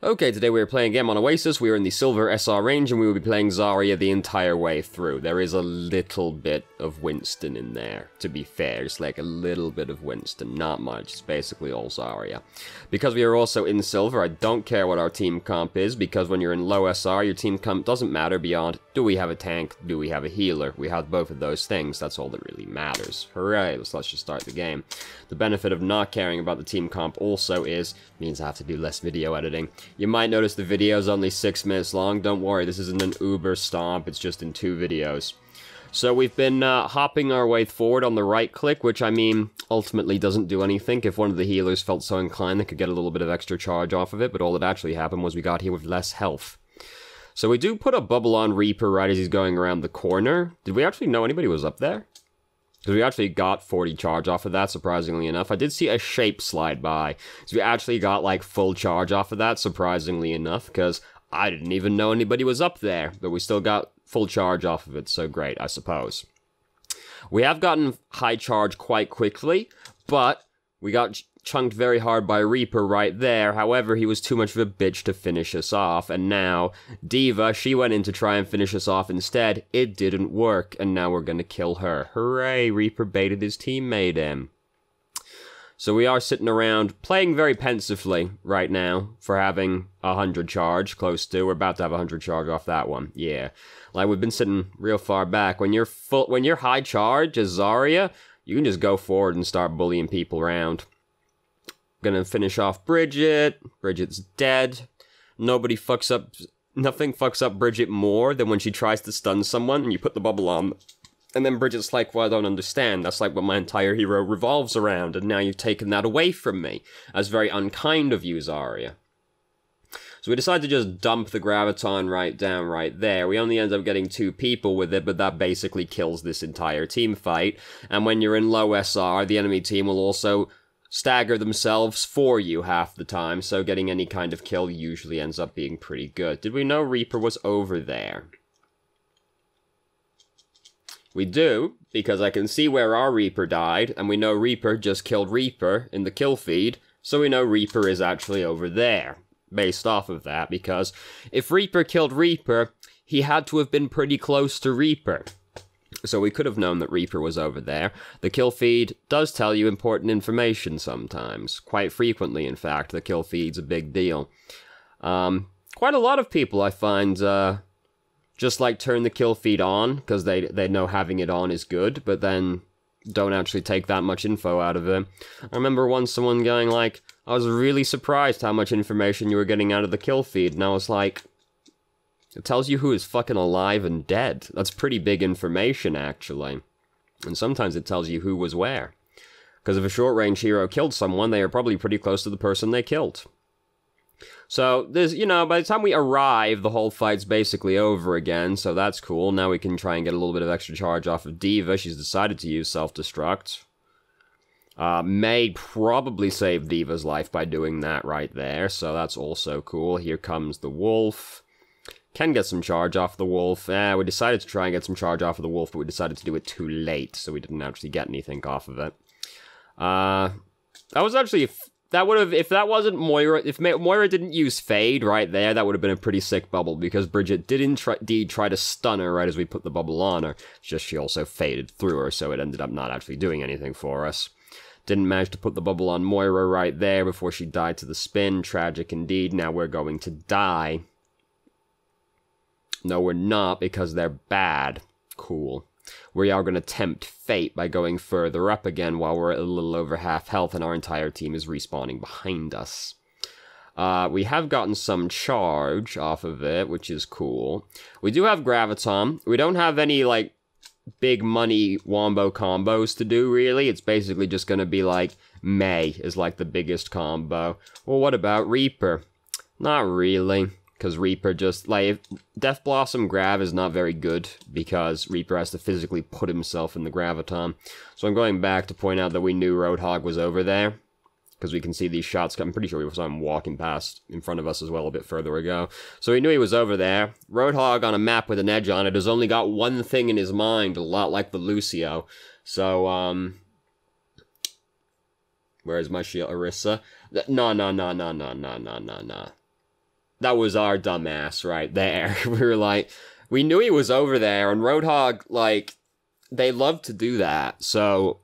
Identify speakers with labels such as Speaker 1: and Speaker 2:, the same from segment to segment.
Speaker 1: Okay, today we are playing a game on Oasis. We are in the Silver SR range, and we will be playing Zarya the entire way through. There is a little bit of Winston in there, to be fair. Just like a little bit of Winston, not much. It's basically all Zarya. Because we are also in Silver, I don't care what our team comp is, because when you're in low SR, your team comp doesn't matter beyond, do we have a tank, do we have a healer? We have both of those things, that's all that really matters. Hooray, let's just start the game. The benefit of not caring about the team comp also means I have to do less video editing. You might notice the video's only 6 minutes long. Don't worry, this isn't an uber stomp, it's just in 2 videos. So we've been hopping our way forward on the right click, which I mean, ultimately doesn't do anything. If one of the healers felt so inclined, they could get a little bit of extra charge off of it, but all that actually happened was we got here with less health. So we do put a bubble on Reaper right as he's going around the corner. Did we actually know anybody was up there? Because we actually got 40 charge off of that, surprisingly enough. I did see a shape slide by. So we actually got, like, full charge off of that, surprisingly enough, because I didn't even know anybody was up there. But we still got full charge off of it, so great, I suppose. We have gotten high charge quite quickly, but we got chunked very hard by Reaper right there. However, he was too much of a bitch to finish us off, and now Diva, she went in to try and finish us off instead. It didn't work, and now we're gonna kill her. Hooray, Reaper baited his teammate in. So we are sitting around playing very pensively right now for having 100 charge, close to. We're about to have 100 charge off that one, yeah. Like, we've been sitting real far back. When you're high charge as Zarya, you can just go forward and start bullying people around. Gonna finish off Bridget. Bridget's dead. Nothing fucks up Bridget more than when she tries to stun someone and you put the bubble on. And then Bridget's like, well, I don't understand. That's like what my entire hero revolves around, and now you've taken that away from me. That's very unkind of you, Zarya. So we decided to just dump the Graviton right there. We only end up getting 2 people with it, but that basically kills this entire team fight. And when you're in low SR, the enemy team will also stagger themselves for you half the time, so getting any kind of kill usually ends up being pretty good. Did we know Reaper was over there? We do, because I can see where our Reaper died, and we know Reaper just killed Reaper in the kill feed, so we know Reaper is actually over there, based off of that, because if Reaper killed Reaper, he had to have been pretty close to Reaper. So we could have known that Reaper was over there. The kill feed does tell you important information sometimes. Quite frequently, in fact, the kill feed's a big deal. Quite a lot of people, I find, just like turn the kill feed on, because they know having it on is good, but then don't actually take that much info out of it. I remember once someone going like, I was really surprised how much information you were getting out of the kill feed, and I was like, it tells you who is fucking alive and dead. That's pretty big information, actually. And sometimes it tells you who was where. Because if a short-range hero killed someone, they are probably pretty close to the person they killed. So, there's, you know, by the time we arrive, the whole fight's basically over again, so that's cool. Now we can try and get a little bit of extra charge off of Diva. She's decided to use self-destruct. May probably save Diva's life by doing that right there, so that's also cool. Here comes the Wolf. Can get some charge off the Wolf. We decided to try and get some charge off of the Wolf, but we decided to do it too late, so we didn't actually get anything off of it. That was actually, if that wasn't Moira, if Moira didn't use Fade right there, that would have been a pretty sick bubble, because Bridget did indeed try to stun her right as we put the bubble on her. It's just she also faded through her, so it ended up not actually doing anything for us. Didn't manage to put the bubble on Moira right there before she died to the spin. Tragic indeed. Now we're going to die. No, we're not, because they're bad. Cool. We are going to tempt fate by going further up again while we're at a little over half health and our entire team is respawning behind us. We have gotten some charge off of it, which is cool. We do have Graviton. We don't have any, like, big money wombo combos to do, really. It's basically just going to be, like, May is, like, the biggest combo. Well, what about Reaper? Not really. Because Reaper just, like, Death Blossom Grav is not very good, because Reaper has to physically put himself in the Graviton. So I'm going back to point out that we knew Roadhog was over there, because we can see these shots, I'm pretty sure we saw him walking past in front of us as well a bit further ago. So we knew he was over there. Roadhog on a map with an edge on it has only got one thing in his mind, a lot like the Lucio. So, where's my shield? Orisa? No. that was our dumbass right there. We were like, we knew he was over there, and Roadhog, like, they love to do that, so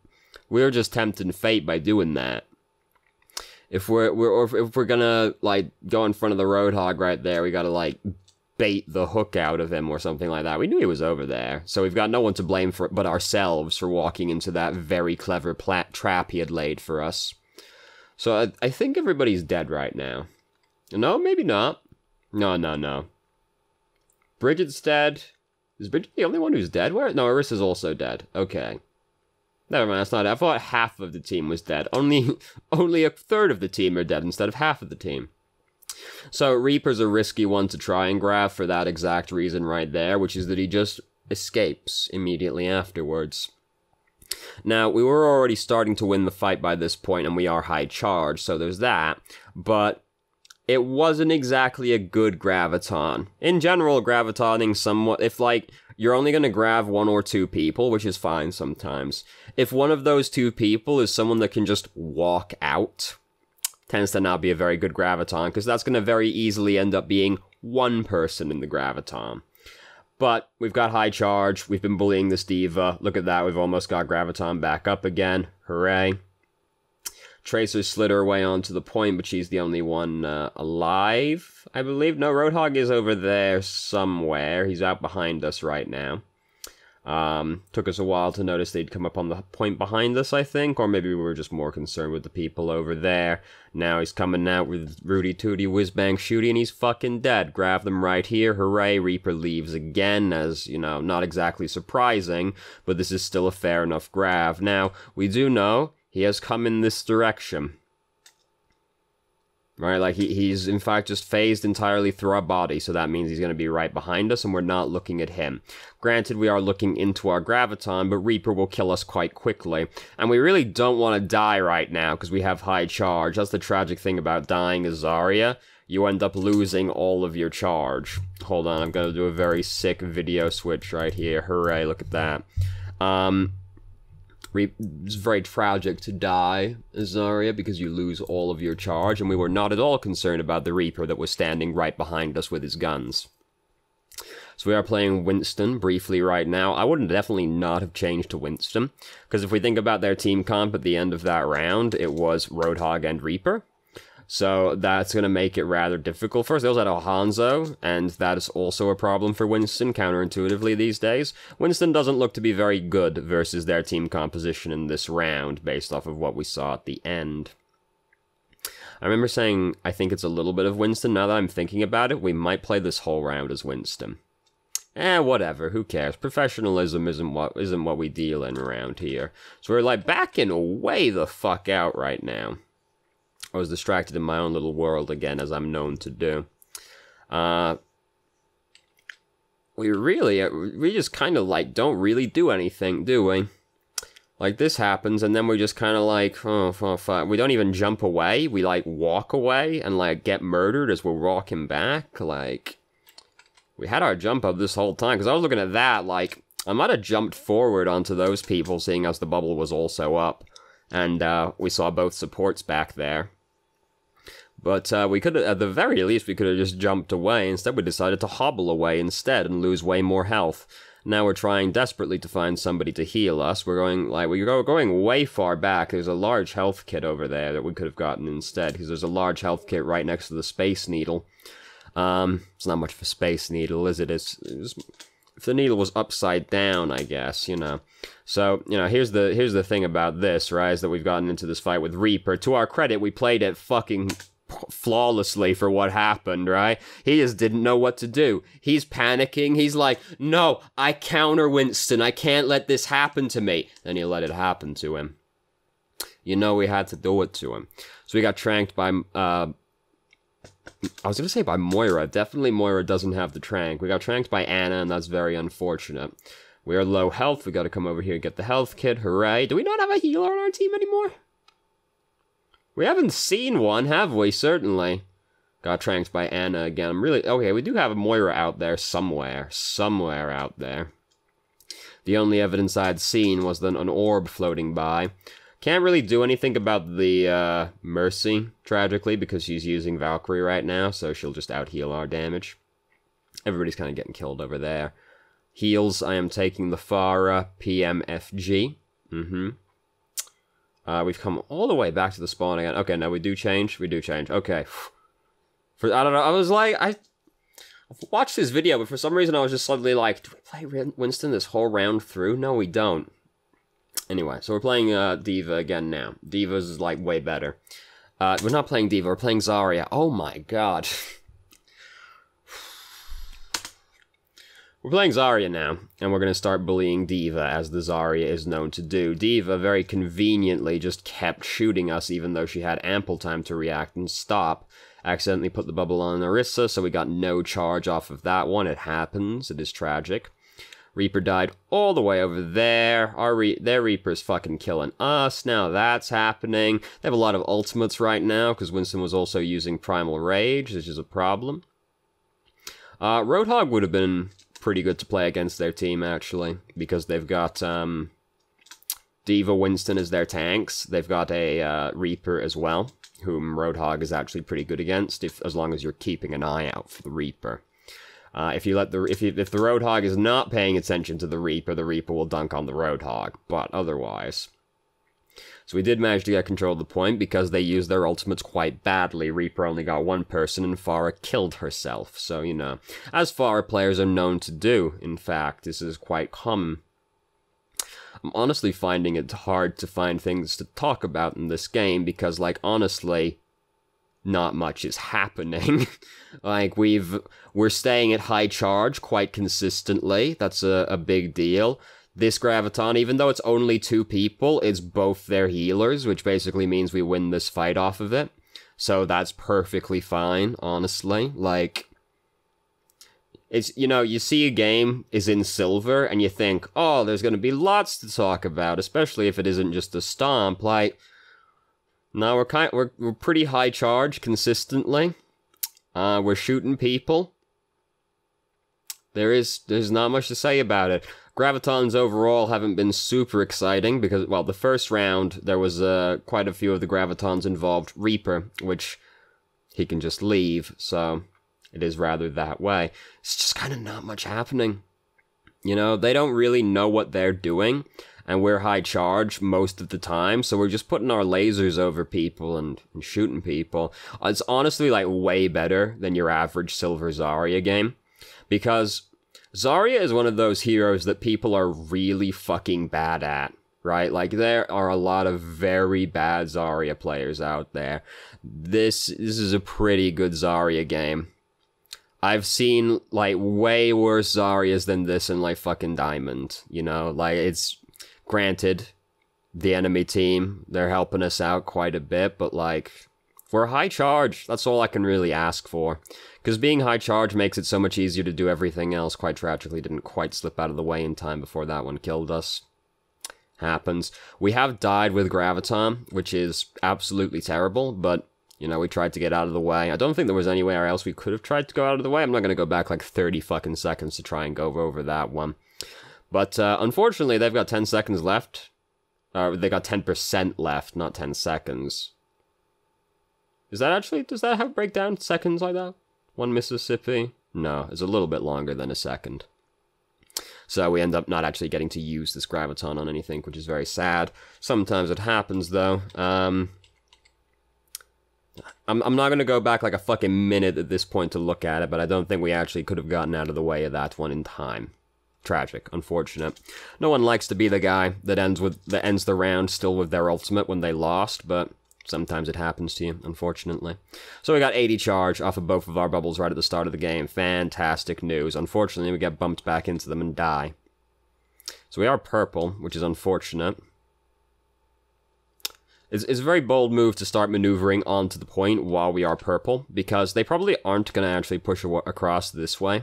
Speaker 1: we were just tempting fate by doing that. If we're gonna, like, go in front of the Roadhog right there, we gotta, like, bait the hook out of him or something like that. We knew he was over there, so we've got no one to blame for but ourselves for walking into that very clever trap he had laid for us. So I think everybody's dead right now. No, maybe not. No. Bridget's dead. Is Bridget the only one who's dead? Where? No, Arissa's also dead. Okay. Never mind, that's not it. I thought half of the team was dead. Only a third of the team are dead instead of half of the team. So Reaper's a risky one to try and grab for that exact reason right there, which is that he just escapes immediately afterwards. Now, we were already starting to win the fight by this point, and we are high charge, so there's that, but it wasn't exactly a good graviton. In general, gravitoning somewhat, if, like, you're only going to grab 1 or 2 people, which is fine sometimes. If one of those 2 people is someone that can just walk out, tends to not be a very good graviton, because that's going to very easily end up being 1 person in the graviton. But we've got high charge, we've been bullying this diva, look at that, we've almost got graviton back up again, hooray. Tracer slid her way onto the point, but she's the only one alive, I believe. No, Roadhog is over there somewhere. He's out behind us right now. Took us a while to notice they'd come up on the point behind us, I think, or maybe we were just more concerned with the people over there. Now he's coming out with Rudy Tooty Whizbang Shooty, and he's fucking dead. Grab them right here, hooray. Reaper leaves again, as, you know, not exactly surprising, but this is still a fair enough grab. Now, we do know he has come in this direction. Right, like, he's in fact just phased entirely through our body, so that means he's going to be right behind us, and we're not looking at him. Granted, we are looking into our graviton, but Reaper will kill us quite quickly. And we really don't want to die right now, because we have high charge. That's the tragic thing about dying as Zarya. You end up losing all of your charge. Hold on, I'm going to do a very sick video switch right here. Hooray, look at that. It's very tragic to die as Zarya because you lose all of your charge, and we were not at all concerned about the Reaper that was standing right behind us with his guns. So we are playing Winston briefly right now. I would definitely not have changed to Winston, because if we think about their team comp at the end of that round, it was Roadhog and Reaper. So that's going to make it rather difficult. First, they also had Alhanzo, and that is also a problem for Winston, counterintuitively these days. Winston doesn't look to be very good versus their team composition in this round, based off of what we saw at the end. I remember saying, I think it's a little bit of Winston. Now that I'm thinking about it, we might play this whole round as Winston. Whatever, who cares? Professionalism isn't what we deal in around here. So we're, like, backing way the fuck out right now. I was distracted in my own little world again, as I'm known to do. We just kind of, like, don't really do anything, do we? Like, this happens, and then we just kind of, like, oh, fuck. We don't even jump away. We, like, walk away and, like, get murdered as we're walking back. Like, we had our jump up this whole time, because I was looking at that, like, I might have jumped forward onto those people, seeing as the bubble was also up. And, we saw both supports back there. But we could have, at the very least, we could have just jumped away. Instead, we decided to hobble away instead and lose way more health. Now we're trying desperately to find somebody to heal us. We're going way far back. There's a large health kit over there that we could have gotten instead, because there's a large health kit right next to the Space Needle. It's not much of a Space Needle, is it? If the needle was upside down, I guess, you know. So, you know, here's the thing about this, right, is that we've gotten into this fight with Reaper. To our credit, we played it fucking flawlessly for what happened, right? He just didn't know what to do. He's panicking. He's like, no, I counter Winston. I can't let this happen to me. Then he let it happen to him. You know, we had to do it to him. So we got tranked by, I was going to say by Moira. Definitely Moira doesn't have the trank. We got tranked by Anna, and that's very unfortunate. We are low health. We got to come over here and get the health kit. Hooray. Do we not have a healer on our team anymore? We haven't seen one, have we? Certainly. Got tranked by Anna again. I'm really... Okay, we do have a Moira out there somewhere. Somewhere out there. The only evidence I'd seen was then an orb floating by. Can't really do anything about the Mercy, tragically, because she's using Valkyrie right now, so she'll just out-heal our damage. Everybody's kind of getting killed over there. Heals, I am taking the Pharah PMFG. We've come all the way back to the spawn again. Okay, no, we do change. We do change. Okay. I don't know, I was like, I watched this video, but for some reason I was just suddenly like, do we play Winston this whole round through? No, we don't. Anyway, so we're playing D.Va again now. D.Va's is, like, way better. We're not playing D.Va, we're playing Zarya. Oh my god. We're playing Zarya now, and we're going to start bullying D.Va, as the Zarya is known to do. D.Va very conveniently just kept shooting us, even though she had ample time to react and stop. Accidentally put the bubble on Orisa, so we got no charge off of that one. It happens, it is tragic. Reaper died all the way over there. Their Reaper's fucking killing us. Now that's happening. They have a lot of ultimates right now, because Winston was also using Primal Rage, which is a problem. Roadhog would have been pretty good to play against their team, actually, because they've got D.Va, Winston as their tanks. They've got a Reaper as well, whom Roadhog is actually pretty good against, as long as you're keeping an eye out for the Reaper. If the Roadhog is not paying attention to the Reaper will dunk on the Roadhog, but otherwise. So we did manage to get control of the point because they used their ultimates quite badly. Reaper only got one person and Pharah killed herself, so, you know, as Pharah players are known to do, in fact, this is quite common. I'm honestly finding it hard to find things to talk about in this game because, like, honestly, not much is happening. Like, we're staying at high charge quite consistently. That's a big deal. This Graviton, even though it's only 2 people, it's both their healers, which basically means we win this fight off of it. So that's perfectly fine, honestly. Like, it's, you know, you see a game is in silver, and you think, oh, there's gonna be lots to talk about, especially if it isn't just a stomp. Like, no, we're pretty high charge consistently. We're shooting people. There's not much to say about it. Gravitons overall haven't been super exciting because, well, the first round there was quite a few of the Gravitons involved Reaper, which he can just leave, so it is rather that way. It's just kind of not much happening. You know, they don't really know what they're doing, and we're high charge most of the time, so we're just putting our lasers over people and shooting people. It's honestly, like, way better than your average Silver Zarya game, because Zarya is one of those heroes that people are really fucking bad at, right? Like, there are a lot of very bad Zarya players out there. This is a pretty good Zarya game. I've seen, like, way worse Zaryas than this in, like, fucking Diamond, you know? Like, it's, granted, the enemy team, they're helping us out quite a bit, but, like, we're high charge. That's all I can really ask for. Because being high charge makes it so much easier to do everything else. Quite tragically, didn't quite slip out of the way in time before that one killed us. Happens. We have died with Graviton, which is absolutely terrible, but, you know, we tried to get out of the way. I don't think there was anywhere else we could have tried to go out of the way. I'm not going to go back like 30 fucking seconds to try and go over that one. But, unfortunately, they've got 10 seconds left. They got 10% left, not 10 seconds. Is that actually, does that have breakdown seconds like that? 1 Mississippi? No, it's a little bit longer than a second. So we end up not actually getting to use this Graviton on anything, which is very sad. Sometimes it happens, though. I'm not going to go back like a fucking minute at this point to look at it, but I don't think we actually could have gotten out of the way of that one in time. Tragic, unfortunate. No one likes to be the guy that ends the round still with their ultimate when they lost, but sometimes it happens to you, unfortunately. So we got 80 charge off of both of our bubbles right at the start of the game. Fantastic news. Unfortunately, we get bumped back into them and die. So we are purple, which is unfortunate. It's a very bold move to start maneuvering onto the point while we are purple, because they probably aren't going to actually push across this way.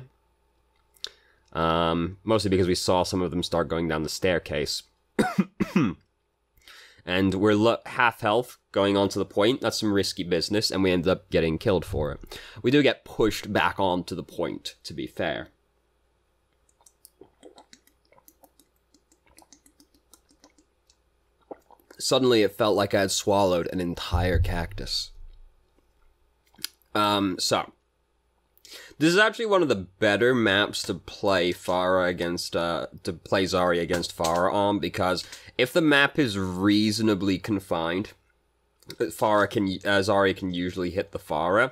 Speaker 1: Mostly because we saw some of them start going down the staircase. And we're half health going onto the point. That's some risky business, and we end up getting killed for it. We do get pushed back onto the point, to be fair. Suddenly it felt like I had swallowed an entire cactus. So this is actually one of the better maps to play Zarya against Farah on, because if the map is reasonably confined, Zarya can usually hit the Farah.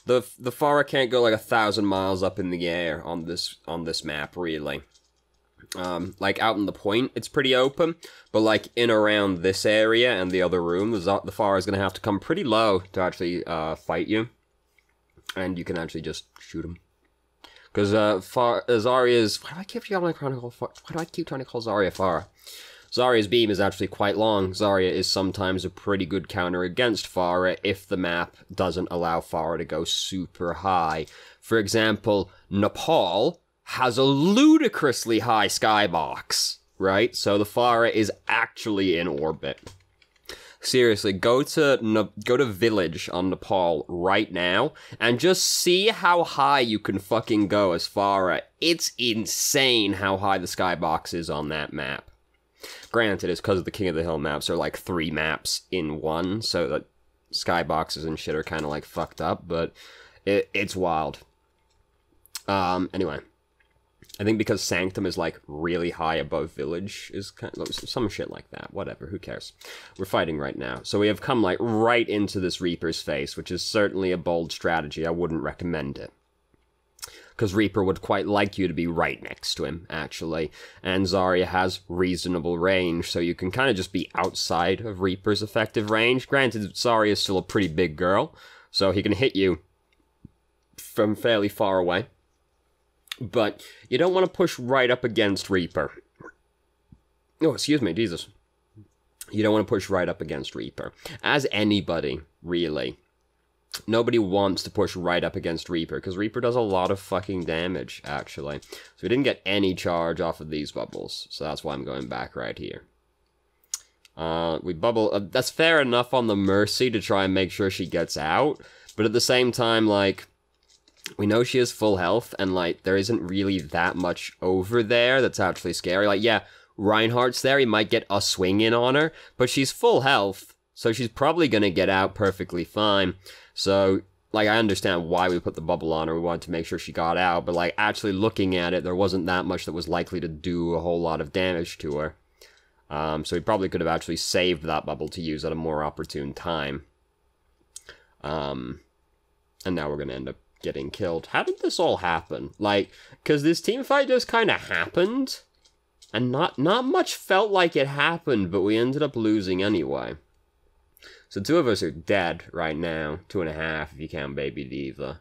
Speaker 1: The Farah can't go like 1,000 miles up in the air on this map, really. Like out in the point, it's pretty open, but like in around this area and the other room, the Farah is gonna have to come pretty low to actually fight you. And you can actually just shoot him. Because Zarya's... Why do I keep trying to call Zarya Farah? Zarya's beam is actually quite long. Zarya is sometimes a pretty good counter against Farah if the map doesn't allow Farah to go super high. For example, Nepal has a ludicrously high skybox, right? So the Farah is actually in orbit. Seriously, go to Village on Nepal right now and just see how high you can fucking go as Farah. It's insane how high the skybox is on that map. Granted, it's because the King of the Hill maps are like 3 maps in one, so the skyboxes and shit are kind of like fucked up, but it's wild. Anyway. I think because Sanctum is, like, really high above Village is kind of some shit like that. Whatever, who cares? We're fighting right now. So we have come, like, right into this Reaper's face, which is certainly a bold strategy. I wouldn't recommend it. Because Reaper would quite like you to be right next to him, actually. And Zarya has reasonable range, so you can kind of just be outside of Reaper's effective range. Granted, Zarya is still a pretty big girl, so he can hit you from fairly far away. But you don't want to push right up against Reaper. Oh, excuse me, Jesus. You don't want to push right up against Reaper. As anybody, really. Nobody wants to push right up against Reaper, because Reaper does a lot of fucking damage, actually. So we didn't get any charge off of these bubbles, so that's why I'm going back right here. We bubble... that's fair enough on the Mercy to try and make sure she gets out, but at the same time, like... we know she has full health, and, like, there isn't really that much over there that's actually scary. Like, yeah, Reinhardt's there, he might get a swing in on her, but she's full health, so she's probably gonna get out perfectly fine. So, like, I understand why we put the bubble on her, we wanted to make sure she got out, but, like, actually looking at it, there wasn't that much that was likely to do a whole lot of damage to her. So we probably could have actually saved that bubble to use at a more opportune time. And now we're gonna end up getting killed. How did this all happen? Like, because this team fight just kind of happened, and not much felt like it happened, but we ended up losing anyway. So 2 of us are dead right now. 2.5 if you count Baby Diva.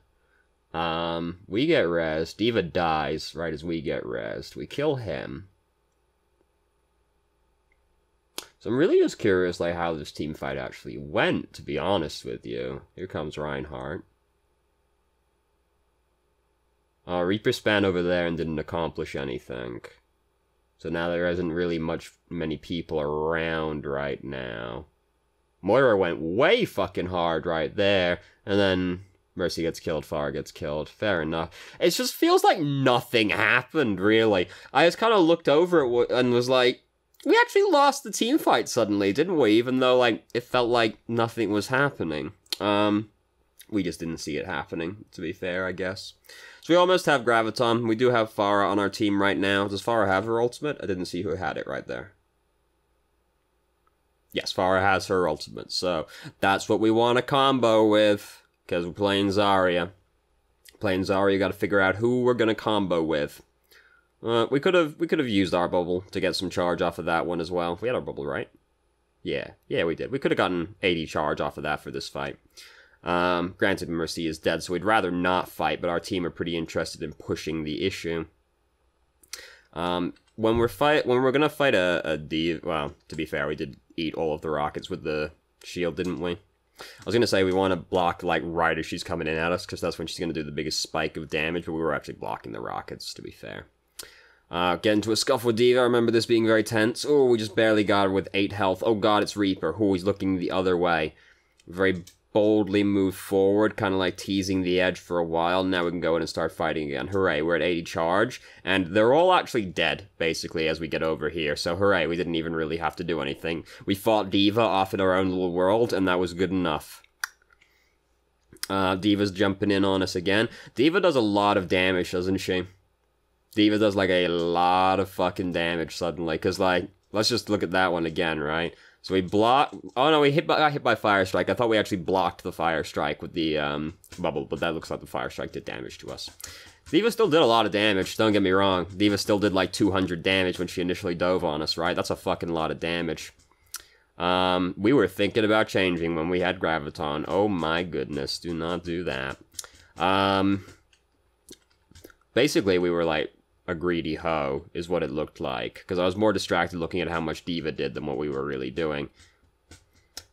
Speaker 1: We get rezzed. Diva dies right as we get rezzed. We kill him. So I'm really just curious, like, how this team fight actually went, to be honest with you. Here comes Reinhardt. Reaper span over there and didn't accomplish anything. So now there isn't really many people around right now. Moira went way fucking hard right there, and then Mercy gets killed, Farah gets killed. Fair enough. It just feels like nothing happened, really. I just kind of looked over it and was like, we actually lost the team fight suddenly, didn't we? Even though, like, it felt like nothing was happening. We just didn't see it happening, to be fair, I guess. So we almost have Graviton. We do have Farah on our team right now. Does Farah have her ultimate? I didn't see who had it right there. Yes, Farah has her ultimate. So that's what we want to combo with, because we're playing Zarya. Playing Zarya, you got to figure out who we're going to combo with. We could have used our bubble to get some charge off of that one as well. We had our bubble, right? Yeah, we did. We could have gotten 80 charge off of that for this fight. Granted, Mercy is dead, so we'd rather not fight, but our team are pretty interested in pushing the issue. When we're gonna fight a div, well, to be fair, we did eat all of the rockets with the shield, didn't we? I was gonna say we want to block, like, right as she's coming in at us, because that's when she's gonna do the biggest spike of damage, but we were actually blocking the rockets, to be fair. Get into a scuffle with Diva. I remember this being very tense. Oh, we just barely got her with 8 health. Oh god, it's Reaper. Oh, he's looking the other way. Very boldly moved forward, kind of like teasing the edge for a while. Now we can go in and start fighting again. Hooray, we're at 80 charge, and they're all actually dead, basically, as we get over here. So hooray, we didn't even really have to do anything. We fought D.Va off in our own little world, and that was good enough. D.Va's jumping in on us again. D.Va does a lot of damage, doesn't she? D.Va does, like, a lot of fucking damage suddenly, because, like, let's just look at that one again, right? So we block... Oh, no, we got hit by Fire Strike. I thought we actually blocked the Fire Strike with the bubble, but that looks like the Fire Strike did damage to us. D.Va still did a lot of damage, don't get me wrong. D.Va still did like 200 damage when she initially dove on us, right? That's a fucking lot of damage. We were thinking about changing when we had Graviton. Oh my goodness, do not do that. Basically, we were like a greedy hoe, is what it looked like. Because I was more distracted looking at how much D.Va did than what we were really doing.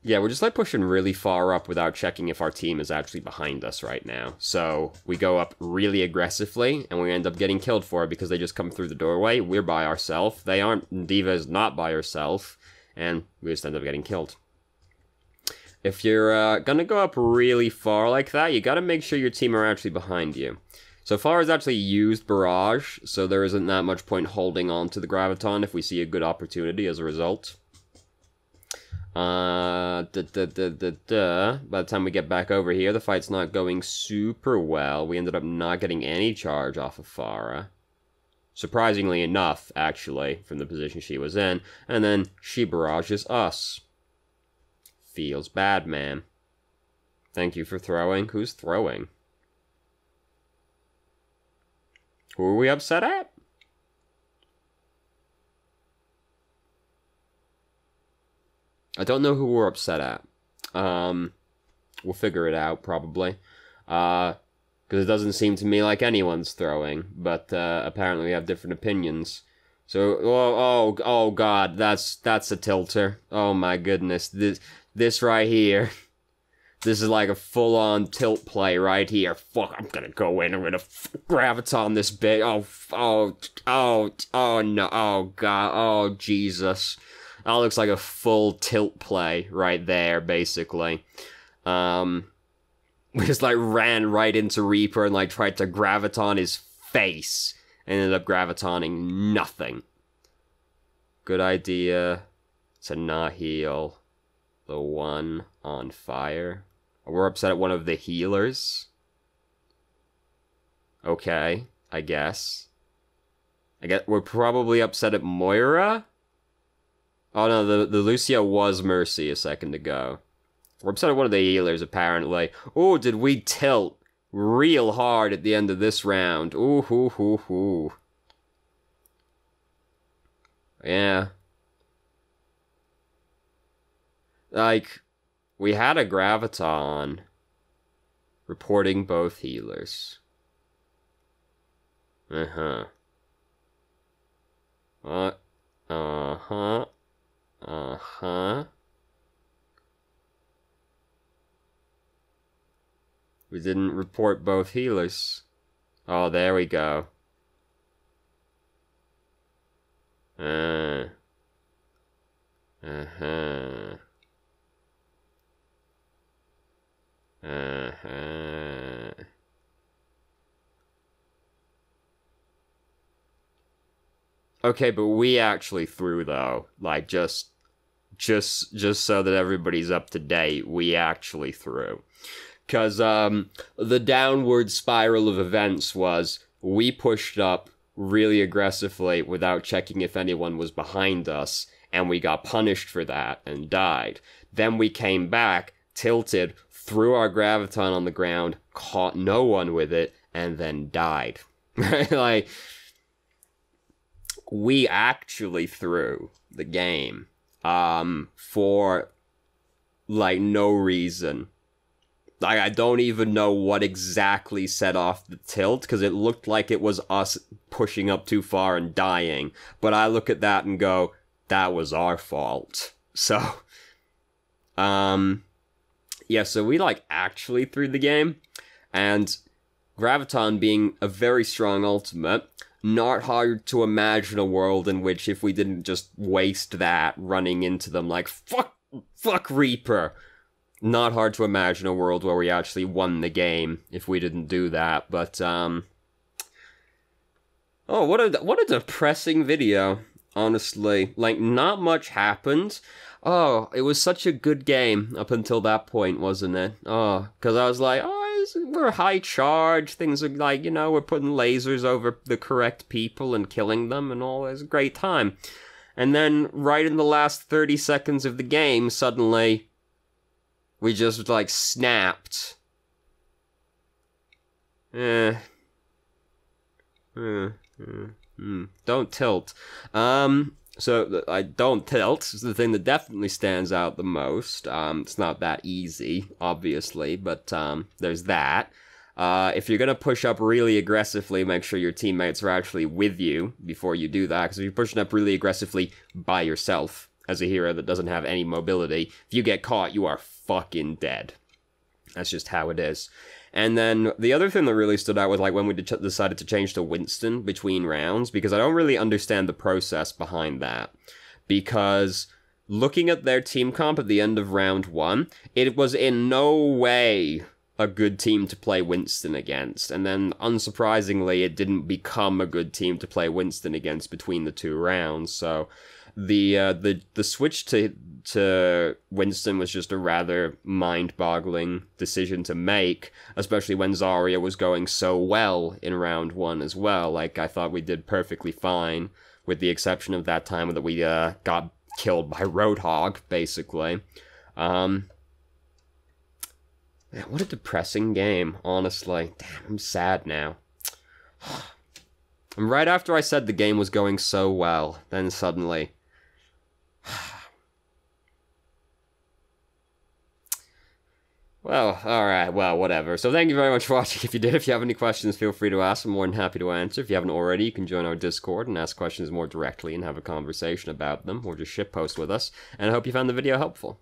Speaker 1: Yeah, we're just like pushing really far up without checking if our team is actually behind us right now. So we go up really aggressively, and we end up getting killed for it because they just come through the doorway. We're by ourselves. They aren't. D.Va is not by herself, and we just end up getting killed. If you're gonna go up really far like that, you gotta make sure your team are actually behind you. So far as actually used Barrage, so there isn't that much point holding on to the Graviton if we see a good opportunity as a result. By the time we get back over here, the fight's not going super well. We ended up not getting any charge off of Farah. Surprisingly enough, actually, from the position she was in. And then she barrages us. Feels bad, man. Thank you for throwing. Who's throwing? Who are we upset at? I don't know who we're upset at. We'll figure it out, probably. Because it doesn't seem to me like anyone's throwing. But apparently we have different opinions. So, oh god, that's a tilter. Oh my goodness, this right here. This is like a full-on tilt play right here. Fuck, I'm gonna go in, I'm gonna Graviton this bit. Oh no, oh god, oh Jesus. That looks like a full tilt play right there, basically. We just like ran right into Reaper and like tried to Graviton his face. And ended up Gravitoning nothing. Good idea to not heal the one on fire. We're upset at one of the healers. Okay, I guess we're probably upset at Moira. Oh no, the Lucio was Mercy a second ago. We're upset at one of the healers, apparently. Oh, did we tilt real hard at the end of this round? Ooh, hoo, hoo, hoo. Yeah. Like, we had a Graviton reporting both healers. Uh-huh. What? Uh-huh. Uh-huh. We didn't report both healers. Oh, there we go. Uh-huh. Uh-huh. Okay, but we actually threw, though. Like, just so that everybody's up to date, we actually threw. Because, the downward spiral of events was, we pushed up really aggressively without checking if anyone was behind us, and we got punished for that and died. Then we came back, tilted, threw our Graviton on the ground, caught no one with it, and then died. Like, we actually threw the game, for, like, no reason. Like, I don't even know what exactly set off the tilt, because it looked like it was us pushing up too far and dying. But I look at that and go, that was our fault. So, yeah, so we, like, actually threw the game, and Graviton being a very strong ultimate, not hard to imagine a world in which if we didn't just waste that running into them like, fuck Reaper, not hard to imagine a world where we actually won the game if we didn't do that, but, oh, what a depressing video, honestly. Like, not much happened. Oh, it was such a good game up until that point, wasn't it? Oh, because I was like, oh, we're high charge, things are like, you know, we're putting lasers over the correct people and killing them and all, it was a great time. And then, right in the last 30 seconds of the game, suddenly, we just, like, snapped. Don't tilt. So, I don't tilt is the thing that definitely stands out the most. It's not that easy, obviously, but, there's that. If you're gonna push up really aggressively, make sure your teammates are actually with you before you do that, because if you're pushing up really aggressively by yourself, as a hero that doesn't have any mobility, if you get caught, you are fucking dead. That's just how it is. And then the other thing that really stood out was like when we decided to change to Winston between rounds, because I don't really understand the process behind that. Because looking at their team comp at the end of round 1, it was in no way a good team to play Winston against. And then, unsurprisingly, it didn't become a good team to play Winston against between the 2 rounds. So the switch to Winston was just a rather mind-boggling decision to make, especially when Zarya was going so well in round 1 as well. Like, I thought we did perfectly fine, with the exception of that time that we got killed by Roadhog, basically. Man, what a depressing game, honestly. Damn, I'm sad now. And right after I said the game was going so well, then suddenly... Well, alright, well, whatever. So thank you very much for watching. If you did, if you have any questions, feel free to ask. I'm more than happy to answer. If you haven't already, you can join our Discord and ask questions more directly and have a conversation about them, or just shitpost with us. And I hope you found the video helpful.